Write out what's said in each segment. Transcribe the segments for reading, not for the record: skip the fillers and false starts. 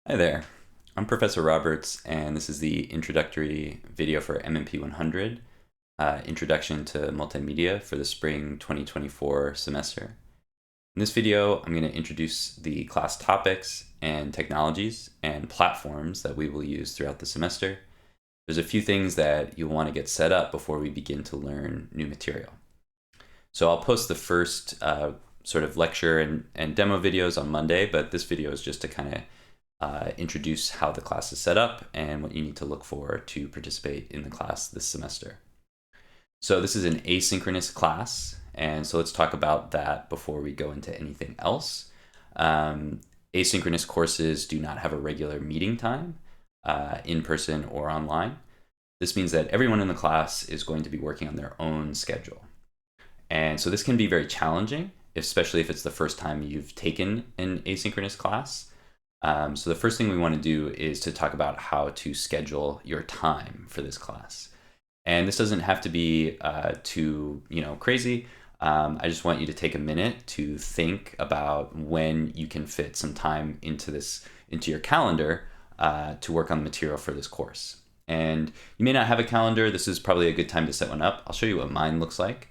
Hi there, I'm Professor Roberts, and this is the introductory video for MMP 100, Introduction to Multimedia for the Spring 2024 semester. In this video, I'm going to introduce the class topics and technologies and platforms that we will use throughout the semester. There's a few things that you'll want to get set up before we begin to learn new material. So I'll post the first sort of lecture and demo videos on Monday, but this video is just to kind of introduce how the class is set up and what you need to look for to participate in the class this semester. So this is an asynchronous class, and so let's talk about that before we go into anything else. Asynchronous courses do not have a regular meeting time, in person or online. This means that everyone in the class is going to be working on their own schedule. And so this can be very challenging, especially if it's the first time you've taken an asynchronous class. So the first thing we want to do is to talk about how to schedule your time for this class. And this doesn't have to be too crazy. I just want you to take a minute to think about when you can fit some time into your calendar to work on the material for this course. And you may not have a calendar. This is probably a good time to set one up. I'll show you what mine looks like.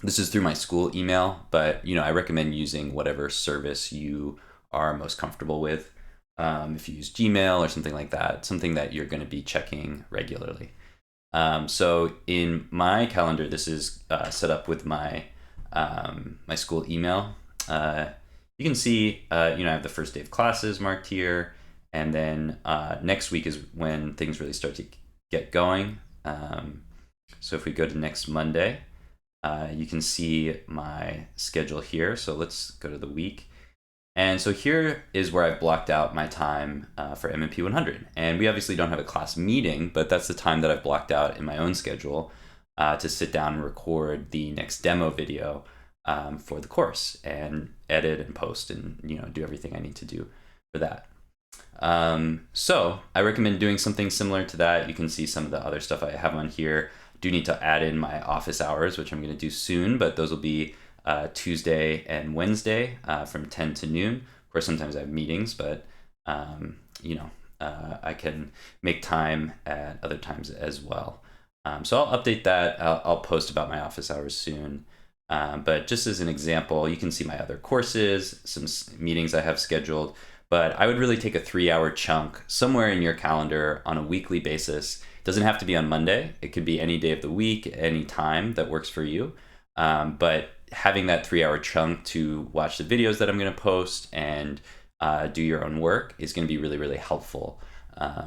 This is through my school email, but I recommend using whatever service you are most comfortable with. If you use Gmail or something like that, something that you're going to be checking regularly. So in my calendar, this is set up with my my school email. You can see, I have the first day of classes marked here, and then next week is when things really start to get going. So if we go to next Monday, you can see my schedule here. So let's go to the week. And so here is where I've blocked out my time for MMP 100. And we obviously don't have a class meeting, but that's the time that I've blocked out in my own schedule to sit down and record the next demo video for the course and edit and post and do everything I need to do for that. So I recommend doing something similar to that. You can see some of the other stuff I have on here. I do need to add in my office hours, which I'm going to do soon, but those will be Tuesday and Wednesday from 10 to noon. Of course, sometimes I have meetings, but I can make time at other times as well. So I'll update that. I'll post about my office hours soon. But just as an example, you can see my other courses, some meetings I have scheduled, but I would really take a 3-hour chunk somewhere in your calendar on a weekly basis. It doesn't have to be on Monday. It could be any day of the week, any time that works for you. But having that 3-hour chunk to watch the videos that I'm going to post and do your own work is going to be really, really helpful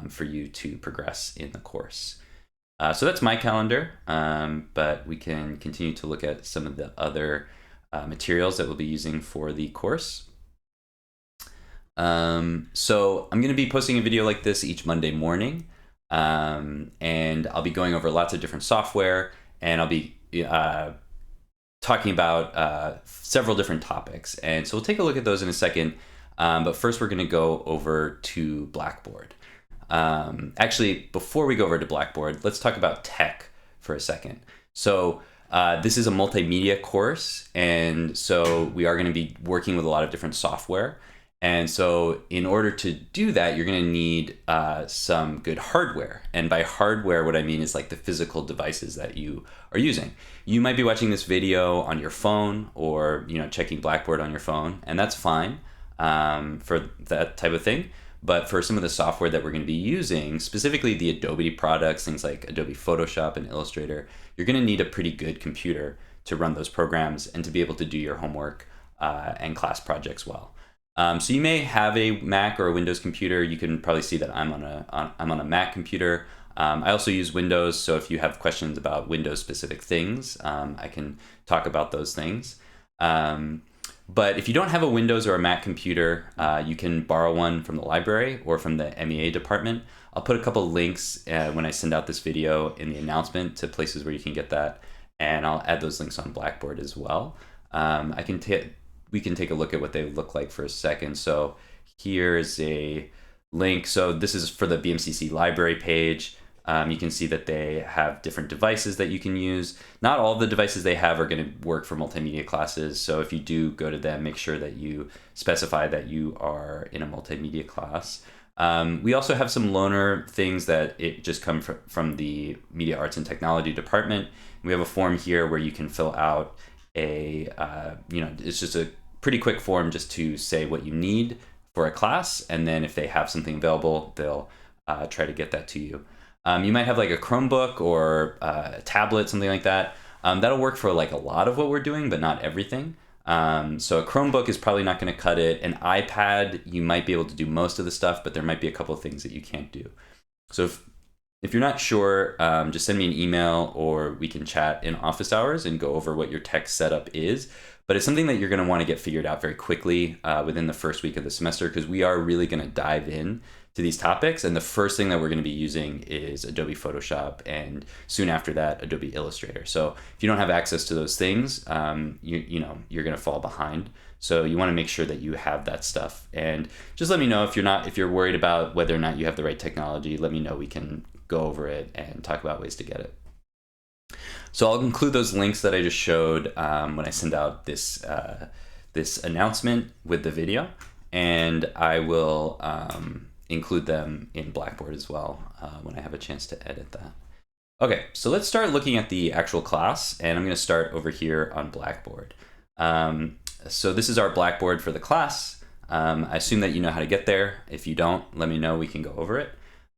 for you to progress in the course. So that's my calendar, but we can continue to look at some of the other materials that we'll be using for the course. So I'm going to be posting a video like this each Monday morning, and I'll be going over lots of different software, and I'll be talking about several different topics. And so we'll take a look at those in a second. But first we're going to go over to Blackboard. Actually, before we go over to Blackboard, let's talk about tech for a second. So this is a multimedia course. And so we are going to be working with a lot of different software. And so in order to do that, you're going to need some good hardware. And by hardware, what I mean is like the physical devices that you are using. You might be watching this video on your phone or checking Blackboard on your phone, and that's fine for that type of thing. But for some of the software that we're going to be using, specifically the Adobe products, things like Adobe Photoshop and Illustrator, you're going to need a pretty good computer to run those programs and to be able to do your homework and class projects well. So you may have a Mac or a Windows computer. You can probably see that I'm on a Mac computer. I also use Windows, so if you have questions about Windows specific things, I can talk about those things. But if you don't have a Windows or a Mac computer, you can borrow one from the library or from the MEA department. I'll put a couple links when I send out this video in the announcement to places where you can get that, and I'll add those links on Blackboard as well. We can take a look at what they look like for a second. So here's a link. So this is for the BMCC library page. You can see that they have different devices that you can use. Not all the devices they have are going to work for multimedia classes. So if you do go to them, make sure that you specify that you are in a multimedia class. We also have some loaner things that it just come from the Media Arts and Technology department. We have a form here where you can fill out it's just a pretty quick form just to say what you need for a class. And then if they have something available, they'll try to get that to you. You might have like a Chromebook or a tablet, something like that. That'll work for like a lot of what we're doing, but not everything. So a Chromebook is probably not going to cut it. An iPad, you might be able to do most of the stuff, but there might be a couple of things that you can't do. So if you're not sure, just send me an email or we can chat in office hours and go over what your tech setup is. But it's something that you're going to want to get figured out very quickly within the first week of the semester, because we are really going to dive in to these topics. And the first thing that we're going to be using is Adobe Photoshop, and soon after that, Adobe Illustrator. So if you don't have access to those things, you're going to fall behind. So you want to make sure that you have that stuff. And just let me know if you're worried about whether or not you have the right technology. Let me know. We can go over it and talk about ways to get it. So I'll include those links that I just showed when I send out this announcement with the video, and I will include them in Blackboard as well when I have a chance to edit that. Okay, so let's start looking at the actual class, and I'm going to start over here on Blackboard. So this is our Blackboard for the class. I assume that you know how to get there. If you don't, let me know. We can go over it.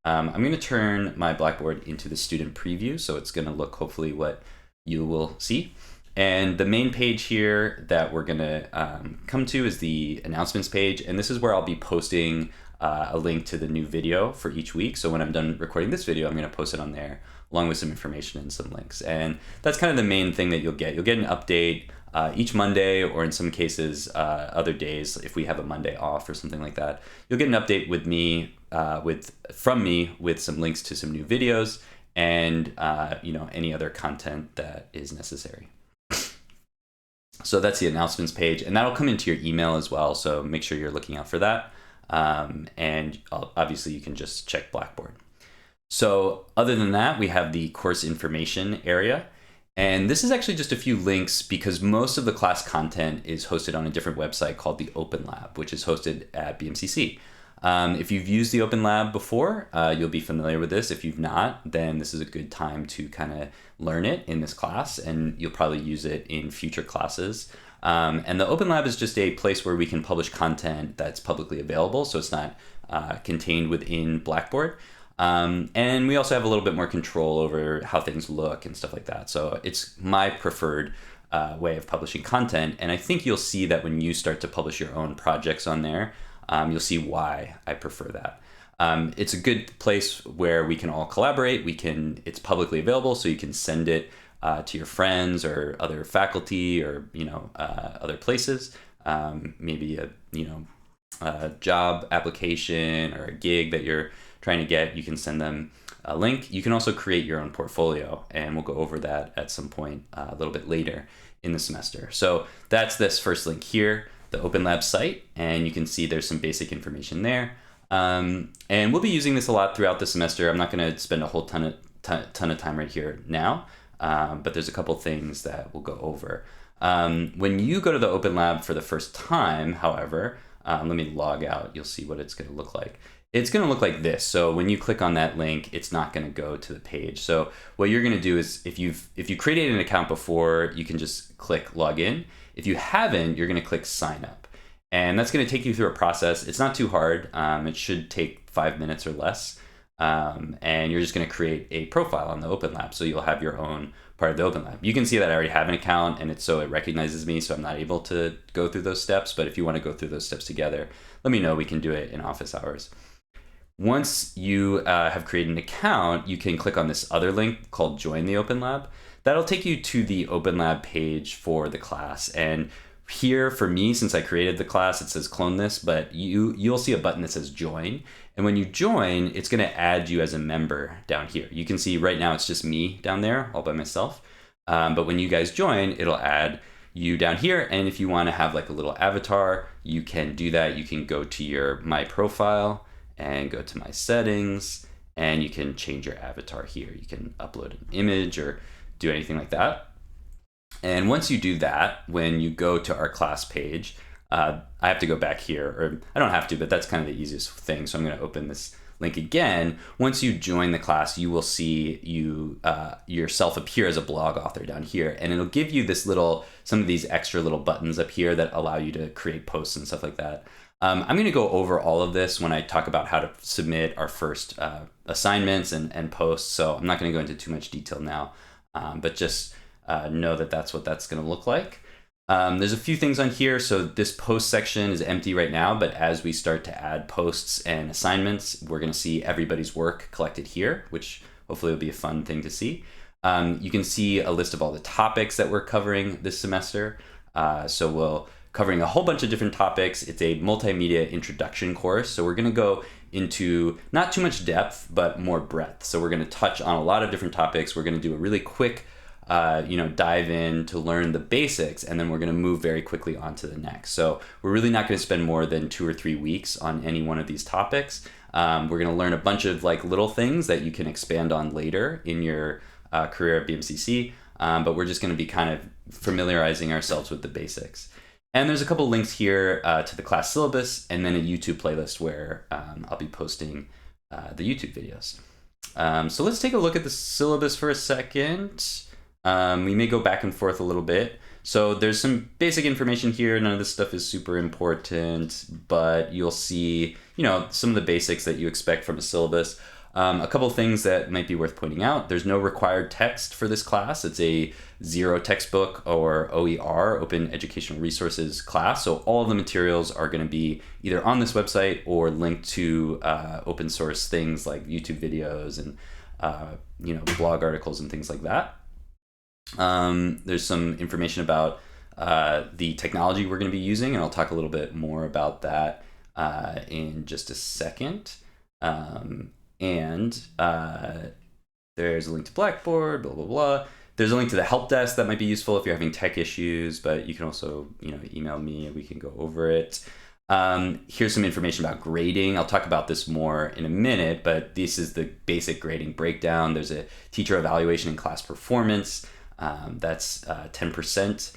I'm going to turn my Blackboard into the student preview, so it's going to look hopefully what you will see. And the main page here that we're going to come to is the announcements page, and this is where I'll be posting a link to the new video for each week. So when I'm done recording this video, I'm going to post it on there along with some information and some links. And that's kind of the main thing that you'll get. You'll get an update each Monday, or in some cases other days if we have a Monday off or something like that. You'll get an update with me from me with some links to some new videos and any other content that is necessary. So that's the announcements page, and that'll come into your email as well, so make sure you're looking out for that. And obviously you can just check Blackboard. So other than that, we have the course information area. And this is actually just a few links because most of the class content is hosted on a different website called the Open Lab, which is hosted at BMCC. If you've used the Open Lab before, you'll be familiar with this. If you've not, then this is a good time to kind of learn it in this class, and you'll probably use it in future classes. And the Open Lab is just a place where we can publish content that's publicly available, so it's not contained within Blackboard. And we also have a little bit more control over how things look and stuff like that. So it's my preferred way of publishing content. And I think you'll see that when you start to publish your own projects on there, you'll see why I prefer that. It's a good place where we can all collaborate. It's publicly available, so you can send it to your friends or other faculty or other places. Maybe a job application or a gig that you're trying to get, you can send them a link. You can also create your own portfolio, and we'll go over that at some point a little bit later in the semester. So that's this first link here, the Open Lab site, and you can see there's some basic information there. And we'll be using this a lot throughout the semester. I'm not going to spend a whole ton of time right here now, but there's a couple things that we'll go over. When you go to the Open Lab for the first time, however, let me log out. You'll see what it's going to look like. It's going to look like this. So when you click on that link, it's not going to go to the page. So what you're going to do is if you created an account before, you can just click login. If you haven't, you're going to click sign up. And that's going to take you through a process. It's not too hard. It should take 5 minutes or less. And you're just going to create a profile on the Open Lab. So you'll have your own part of the Open Lab. You can see that I already have an account, and it recognizes me, so I'm not able to go through those steps. But if you want to go through those steps together, let me know. We can do it in office hours. Once you have created an account, you can click on this other link called Join the Open Lab. That'll take you to the Open Lab page for the class. And here for me, since I created the class, it says clone this, but you'll see a button that says join. And when you join, it's going to add you as a member down here. You can see right now it's just me down there all by myself. But when you guys join, it'll add you down here. And if you want to have like a little avatar, you can do that. You can go to your My Profile and go to My Settings and you can change your avatar here. You can upload an image or do anything like that. And once you do that, when you go to our class page, I have to go back here, or I don't have to, but that's kind of the easiest thing. So I'm going to open this link again. Once you join the class, you will see yourself appear as a blog author down here, and it'll give you some of these extra little buttons up here that allow you to create posts and stuff like that. I'm going to go over all of this when I talk about how to submit our first assignments and posts. So I'm not going to go into too much detail now, but just know that that's what that's going to look like. There's a few things on here. So this post section is empty right now, but as we start to add posts and assignments, we're going to see everybody's work collected here, which hopefully will be a fun thing to see. You can see a list of all the topics that we're covering this semester. So we'll covering a whole bunch of different topics. It's a multimedia introduction course. So we're going to go into not too much depth, but more breadth. So we're going to touch on a lot of different topics. We're going to do a really quick dive in to learn the basics, and then we're going to move very quickly on to the next. So we're really not going to spend more than 2 or 3 weeks on any one of these topics. We're going to learn a bunch of little things that you can expand on later in your career at BMCC, but we're just going to be kind of familiarizing ourselves with the basics. And there's a couple links here to the class syllabus, and then a YouTube playlist where I'll be posting the YouTube videos. So let's take a look at the syllabus for a second. We may go back and forth a little bit. So there's some basic information here. None of this stuff is super important, but you'll see, some of the basics that you expect from a syllabus. A couple of things that might be worth pointing out. There's no required text for this class. It's a zero textbook or OER, Open Educational Resources class. So all of the materials are going to be either on this website or linked to open source things like YouTube videos and blog articles and things like that. There's some information about the technology we're going to be using, and I'll talk a little bit more about that in just a second. And there's a link to Blackboard, blah, blah, blah. There's a link to the help desk that might be useful if you're having tech issues, but you can also, email me and we can go over it. Here's some information about grading. I'll talk about this more in a minute, but this is the basic grading breakdown. There's a teacher evaluation and class performance. That's 10%.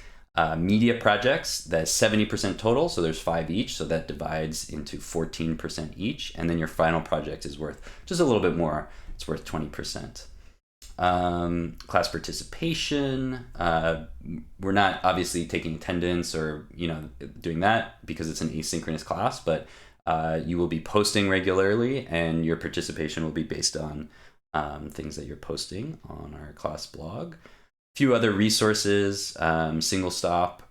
Media projects, that's 70% total, so there's 5 each, so that divides into 14% each, and then your final project is worth just a little bit more. It's worth 20%. Class participation, we're not obviously taking attendance or doing that because it's an asynchronous class, but you will be posting regularly, and your participation will be based on things that you're posting on our class blog. Few other resources, Single Stop,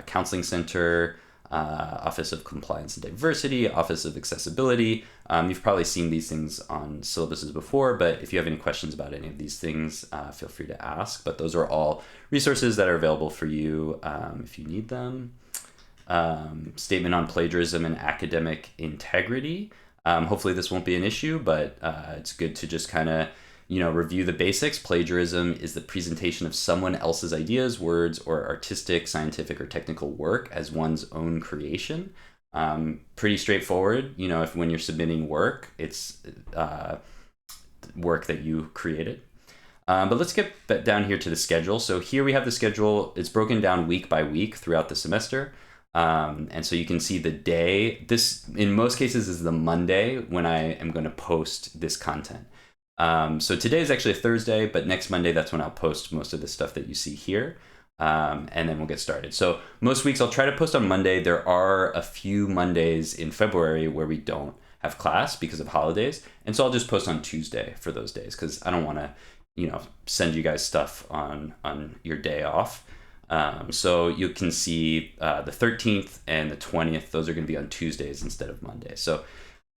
Counseling Center, Office of Compliance and Diversity, Office of Accessibility. You've probably seen these things on syllabuses before, but if you have any questions about any of these things, feel free to ask. But those are all resources that are available for you if you need them. Statement on plagiarism and academic integrity. Hopefully this won't be an issue, but it's good to just kind of review the basics. Plagiarism is the presentation of someone else's ideas, words, or artistic, scientific, or technical work as one's own creation. Pretty straightforward. If when you're submitting work, it's work that you created. But let's get down here to the schedule. So here we have the schedule. It's broken down week by week throughout the semester. And so you can see the day. This, in most cases, is the Monday when I am going to post this content. So today is actually a Thursday, but next Monday, that's when I'll post most of the stuff that you see here. And then we'll get started. So most weeks I'll try to post on Monday. There are a few Mondays in February where we don't have class because of holidays. And so I'll just post on Tuesday for those days because I don't want to, send you guys stuff on your day off. So you can see the 13th and the 20th, those are going to be on Tuesdays instead of Mondays. So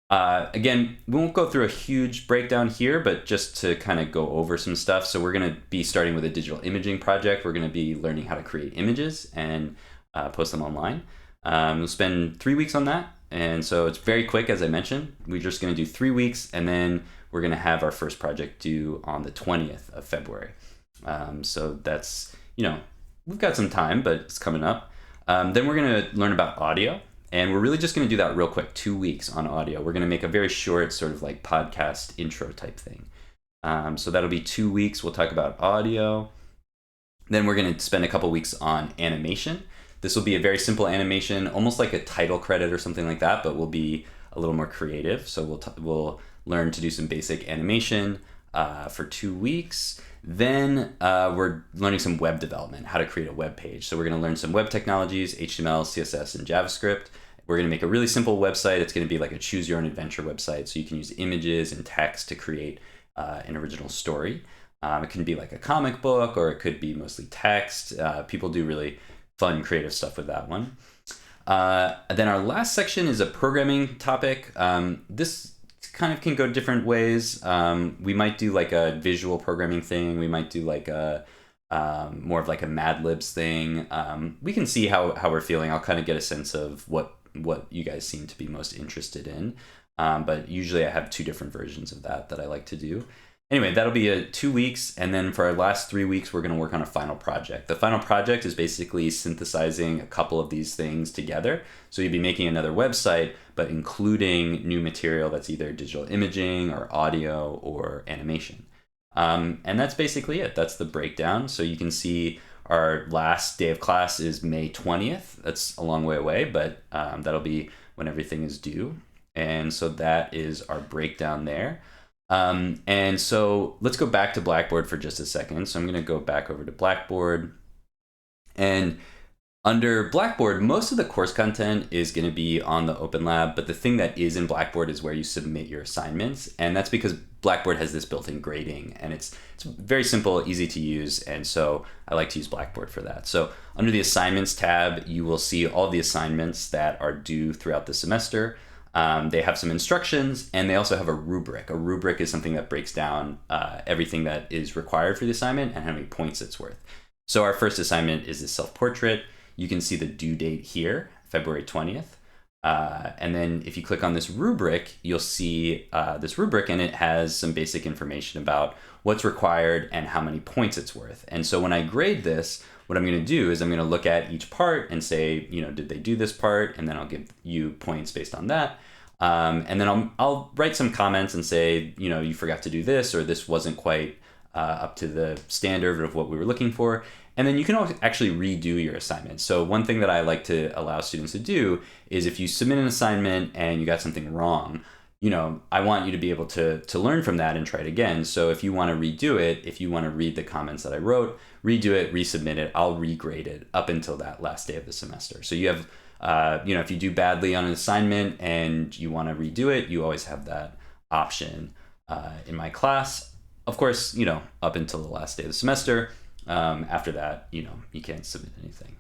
again, we won't go through a huge breakdown here, but just to kind of go over some stuff. So we're going to be starting with a digital imaging project. We're going to be learning how to create images and post them online. We'll spend 3 weeks on that. And so it's very quick, as I mentioned. We're just going to do 3 weeks, and then we're going to have our first project due on the 20th of February. So that's, we've got some time, but it's coming up. Then we're going to learn about audio. And we're really just going to do that real quick, 2 weeks on audio. We're going to make a very short sort of like podcast intro type thing. So that'll be 2 weeks. We'll talk about audio. Then we're going to spend a couple weeks on animation. This will be a very simple animation, almost like a title credit or something like that, but we'll be a little more creative. So we'll learn to do some basic animation for 2 weeks. Then we're learning some web development, how to create a web page. So we're going to learn some web technologies, HTML, CSS, and JavaScript. We're going to make a really simple website. It's going to be like a choose your own adventure website. So you can use images and text to create an original story. It can be like a comic book, or it could be mostly text. People do really fun, creative stuff with that one. Then our last section is a programming topic. This kind of can go different ways. We might do like a visual programming thing. We might do like a more of like a Mad Libs thing. We can see how we're feeling. I'll kind of get a sense of what you guys seem to be most interested in. But usually I have 2 different versions of that I like to do. Anyway, that'll be 2 weeks, and then for our last 3 weeks, we're going to work on a final project. The final project is basically synthesizing a couple of these things together. So you'd be making another website, but including new material that's either digital imaging or audio or animation. And that's basically it. That's the breakdown. So you can see our last day of class is May 20th. That's a long way away, but that'll be when everything is due. And so that is our breakdown there. And so let's go back to Blackboard for just a second. So I'm going to go back over to Blackboard, and under Blackboard, most of the course content is going to be on the Open Lab, but the thing that is in Blackboard is where you submit your assignments. And that's because Blackboard has this built-in grading, and it's very simple, easy to use. And so I like to use Blackboard for that. So under the assignments tab, you will see all the assignments that are due throughout the semester. They have some instructions, and they also have a rubric. A rubric is something that breaks down everything that is required for the assignment and how many points it's worth. So our first assignment is this self-portrait. You can see the due date here, February 20th. And then if you click on this rubric, you'll see this rubric, and it has some basic information about what's required and how many points it's worth. And so when I grade this, what I'm going to do is I'm going to look at each part and say, did they do this part? And then I'll give you points based on that. And then I'll write some comments and say, you forgot to do this, or this wasn't quite up to the standard of what we were looking for. And then you can actually redo your assignment. So one thing that I like to allow students to do is if you submit an assignment and you got something wrong, I want you to be able to learn from that and try it again. So if you want to redo it, if you want to read the comments that I wrote, redo it, resubmit it, I'll regrade it up until that last day of the semester. So you have, if you do badly on an assignment and you want to redo it, you always have that option in my class. Of course, up until the last day of the semester. After that, you can't submit anything.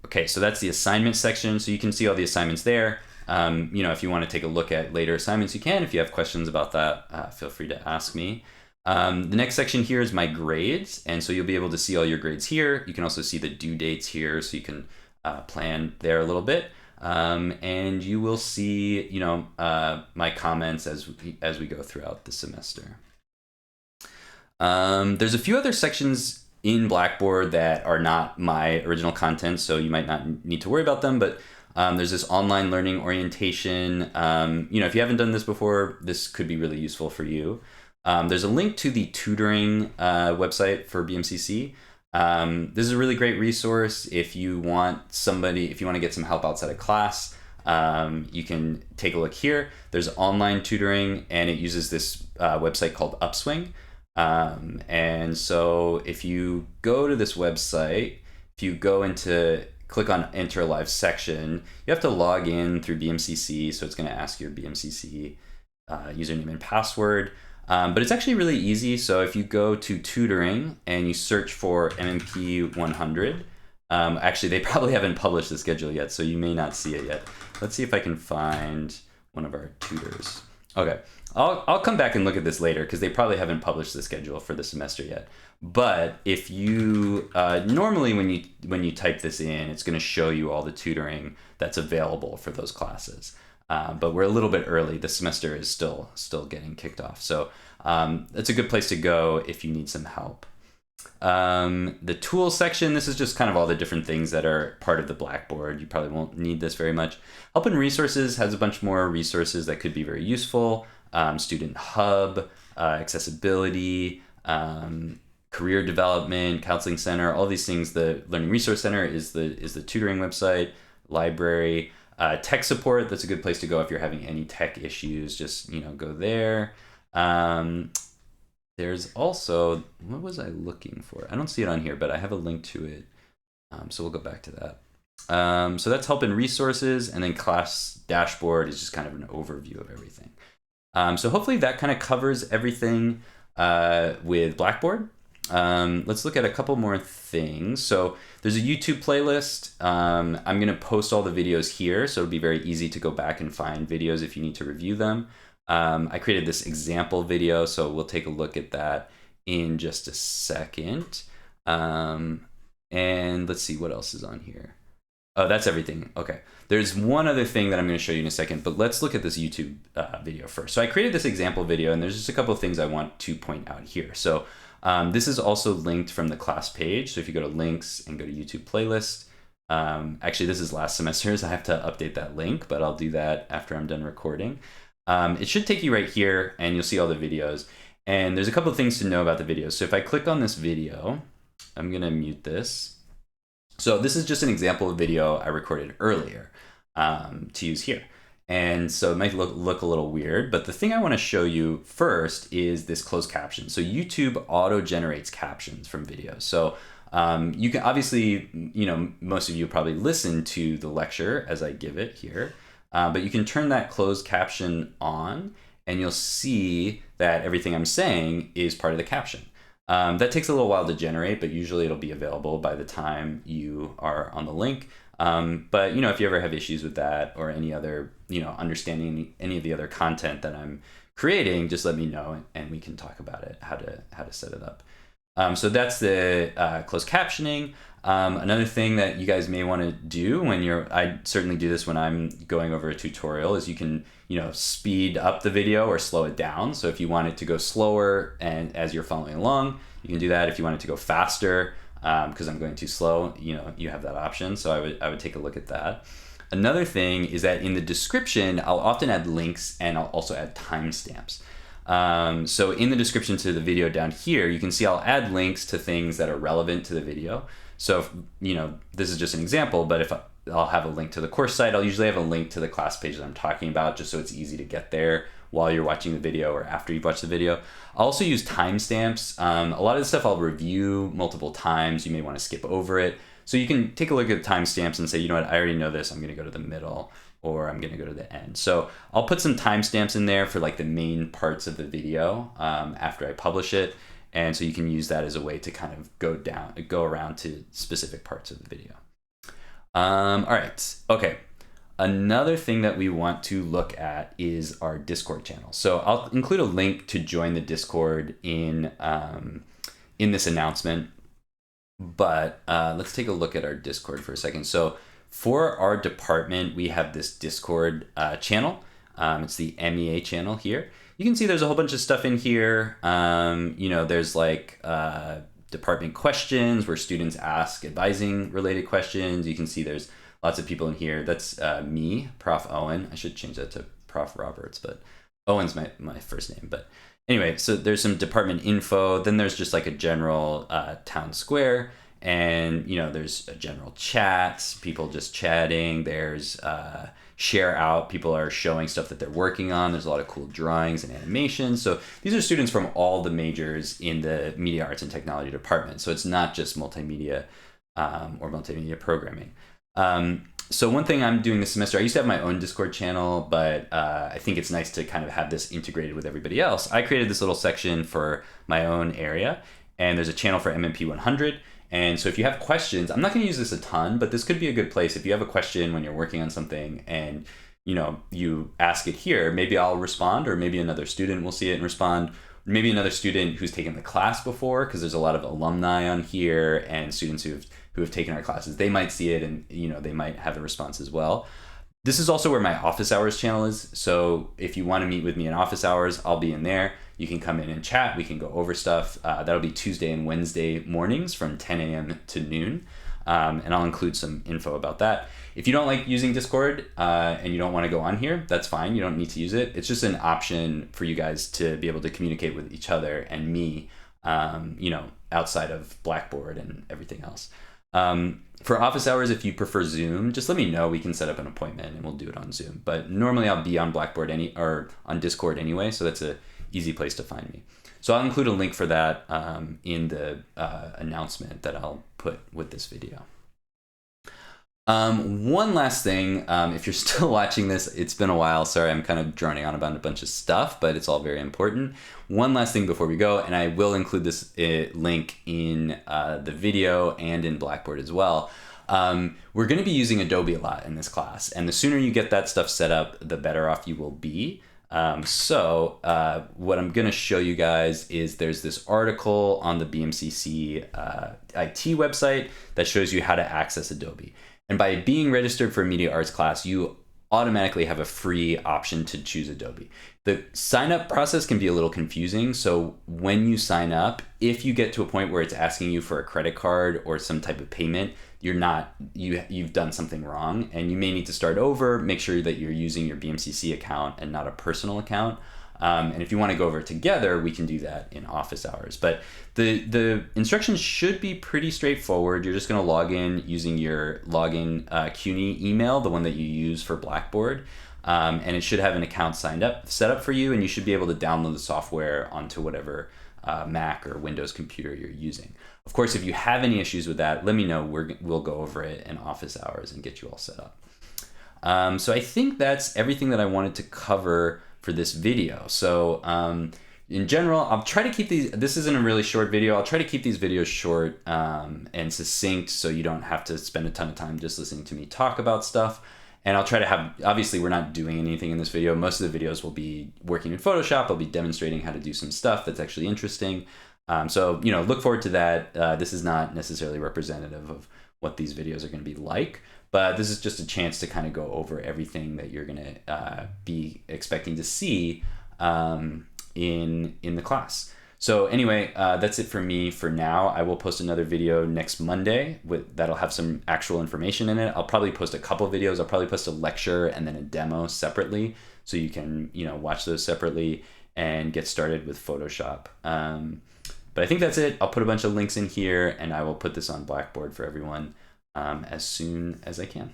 Okay, so that's the assignment section. So you can see all the assignments there. If you want to take a look at later assignments, you can. If you have questions about that, feel free to ask me. The next section here is my grades. And so you'll be able to see all your grades here. You can also see the due dates here, so you can plan there a little bit. And you will see, my comments as we go throughout the semester. There's a few other sections in Blackboard that are not my original content, so you might not need to worry about them, but there's this online learning orientation. If you haven't done this before, this could be really useful for you. There's a link to the tutoring website for BMCC. This is a really great resource if you want to get some help outside of class. You can take a look here. There's online tutoring, and it uses this website called Upswing. And so if you go to this website, if you go click on enter a live section, you have to log in through BMCC. So it's going to ask your BMCC username and password. But it's actually really easy. So if you go to tutoring and you search for MMP 100, actually they probably haven't published the schedule yet, so you may not see it yet. Let's see if I can find one of our tutors. Okay. I'll come back and look at this later because they probably haven't published the schedule for the semester yet. But if you normally when you type this in, it's going to show you all the tutoring that's available for those classes. But we're a little bit early. The semester is still getting kicked off, so it's a good place to go if you need some help. The tools section, this is just kind of all the different things that are part of the Blackboard. You probably won't need this very much. Help and resources has a bunch more resources that could be very useful. Student hub, accessibility, career development, counseling center, all these things. The Learning Resource Center is the tutoring website, library, tech support. That's a good place to go if you're having any tech issues. Just go there. There's also, what was I looking for? I don't see it on here, but I have a link to it. So we'll go back to that. So that's help and resources, and then class dashboard is just kind of an overview of everything. So hopefully that kind of covers everything with Blackboard. Let's look at a couple more things. So there's a YouTube playlist. I'm going to post all the videos here, so it'll be very easy to go back and find videos if you need to review them. I created this example video, so we'll take a look at that in just a second. And let's see what else is on here. Oh, that's everything. Okay. There's one other thing that I'm going to show you in a second, but let's look at this YouTube video first. So I created this example video, and there's just a couple of things I want to point out here. So this is also linked from the class page. So if you go to links and go to YouTube playlist, actually this is last semester's. I have to update that link, but I'll do that after I'm done recording. It should take you right here, and you'll see all the videos. And there's a couple of things to know about the videos. So if I click on this video, I'm going to mute this. So this is just an example of video I recorded earlier to use here. And so it might look a little weird, but the thing I want to show you first is this closed caption. So YouTube auto-generates captions from videos. So you can obviously, most of you probably listen to the lecture as I give it here. But you can turn that closed caption on, and you'll see that everything I'm saying is part of the caption. That takes a little while to generate, but usually it'll be available by the time you are on the link. But if you ever have issues with that or any other, understanding any of the other content that I'm creating, just let me know and we can talk about it, how to set it up. So that's the closed captioning. Another thing that you guys may want to do I certainly do this when I'm going over a tutorial, is you can, speed up the video or slow it down. So if you want it to go slower and as you're following along, you can do that. If you want it to go faster, because I'm going too slow, you have that option. So I would take a look at that. Another thing is that in the description, I'll often add links, and I'll also add timestamps. So in the description to the video down here, you can see I'll add links to things that are relevant to the video. So if, this is just an example, but if I'll have a link to the course site, I'll usually have a link to the class page that I'm talking about, just so it's easy to get there while you're watching the video or after you've watched the video. I'll also use timestamps. A lot of the stuff I'll review multiple times. You may want to skip over it. So you can take a look at the timestamps and say, I already know this. I'm going to go to the middle, or I'm going to go to the end. So I'll put some timestamps in there for like the main parts of the video after I publish it. And so you can use that as a way to kind of go around to specific parts of the video. All right. Okay. Another thing that we want to look at is our Discord channel. So I'll include a link to join the Discord in this announcement. But let's take a look at our Discord for a second. So for our department, we have this Discord channel. It's the MEA channel here. You can see there's a whole bunch of stuff in here. There's like department questions where students ask advising related questions. You can see there's lots of people in here. That's me, Prof. Owen. I should change that to Prof. Roberts, but Owen's my first name. But anyway, so there's some department info. Then there's just like a general town square. And, there's a general chat, people just chatting. There's share out. People are showing stuff that they're working on. There's a lot of cool drawings and animations. So these are students from all the majors in the Media Arts and Technology department. So it's not just multimedia or multimedia programming. So one thing I'm doing this semester, I used to have my own Discord channel, but I think it's nice to kind of have this integrated with everybody else. I created this little section for my own area, and there's a channel for MMP 100. And so if you have questions, I'm not going to use this a ton, but this could be a good place. If you have a question when you're working on something and you ask it here, maybe I'll respond, or maybe another student will see it and respond. Maybe another student who's taken the class before, because there's a lot of alumni on here and students who have taken our classes. They might see it and they might have a response as well. This is also where my office hours channel is. So if you want to meet with me in office hours, I'll be in there. You can come in and chat. We can go over stuff. That'll be Tuesday and Wednesday mornings from 10 a.m. to noon. And I'll include some info about that. If you don't like using Discord and you don't want to go on here, that's fine. You don't need to use it. It's just an option for you guys to be able to communicate with each other and me, outside of Blackboard and everything else. For office hours, if you prefer Zoom, just let me know. We can set up an appointment and we'll do it on Zoom. But normally I'll be on Blackboard or on Discord anyway, so that's a easy place to find me. So I'll include a link for that in the announcement that I'll put with this video. One last thing, if you're still watching this, it's been a while. Sorry, I'm kind of droning on about a bunch of stuff, but it's all very important. One last thing before we go, and I will include this link in the video and in Blackboard as well. We're going to be using Adobe a lot in this class, and the sooner you get that stuff set up, the better off you will be. So what I'm going to show you guys is there's this article on the BMCC IT website that shows you how to access Adobe. And by being registered for a media arts class, you automatically have a free option to choose Adobe. The sign up process can be a little confusing. So when you sign up, if you get to a point where it's asking you for a credit card or some type of payment, you've done something wrong, and you may need to start over. Make sure that you're using your BMCC account and not a personal account. And if you want to go over it together, we can do that in office hours. But the instructions should be pretty straightforward. You're just going to log in using your login CUNY email, the one that you use for Blackboard. And it should have an account set up for you, and you should be able to download the software onto whatever Mac or Windows computer you're using. Of course, if you have any issues with that, let me know. We'll go over it in office hours and get you all set up. So I think that's everything that I wanted to cover for this video. So in general, I'll try to keep this isn't a really short video. I'll try to keep these videos short and succinct, so you don't have to spend a ton of time just listening to me talk about stuff. And I'll try to have, obviously we're not doing anything in this video. Most of the videos will be working in Photoshop. I'll be demonstrating how to do some stuff that's actually interesting. So, look forward to that. This is not necessarily representative of what these videos are going to be like, but this is just a chance to kind of go over everything that you're going to be expecting to see in the class. So anyway, that's it for me for now. I will post another video next Monday that'll have some actual information in it. I'll probably post a couple videos. I'll probably post a lecture and then a demo separately, so you can watch those separately and get started with Photoshop. But I think that's it. I'll put a bunch of links in here, and I will put this on Blackboard for everyone as soon as I can.